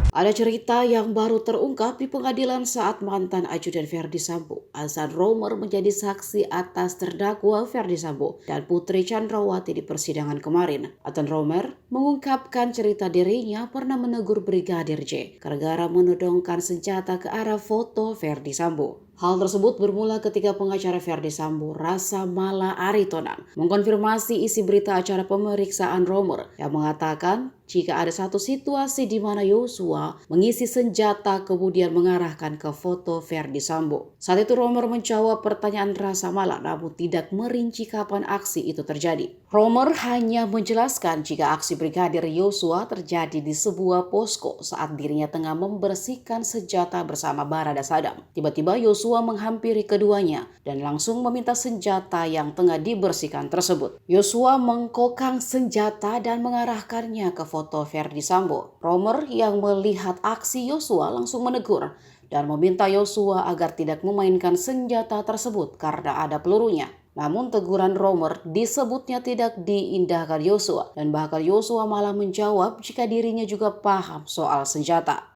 Ada cerita yang baru terungkap di pengadilan saat mantan ajudan Verdi Sambo, Azan Romer menjadi saksi atas terdakwa Verdi Sambo dan Putri Chandrawati di persidangan kemarin. Azan Romer mengungkapkan cerita dirinya pernah menegur Brigadir J gara-gara menodongkan senjata ke arah foto Verdi Sambo. Hal tersebut bermula ketika pengacara Verdi Sambo, Rasa Mala Aritonang, mengkonfirmasi isi berita acara pemeriksaan Romer yang mengatakan jika ada satu situasi di mana Yosua mengisi senjata kemudian mengarahkan ke foto Verdi Sambo. Saat itu Romer menjawab pertanyaan Rasa Mala namun tidak merinci kapan aksi itu terjadi. Romer hanya menjelaskan jika aksi Brigadir Yosua terjadi di sebuah posko saat dirinya tengah membersihkan senjata bersama Barada Sadam. Tiba-tiba Yosua menghampiri keduanya dan langsung meminta senjata yang tengah dibersihkan tersebut. Yosua mengkokang senjata dan mengarahkannya ke foto Verdi Sambo. Romer yang melihat aksi Yosua langsung menegur dan meminta Yosua agar tidak memainkan senjata tersebut karena ada pelurunya. Namun teguran Romer disebutnya tidak diindahkan Yosua dan bahkan Yosua malah menjawab jika dirinya juga paham soal senjata.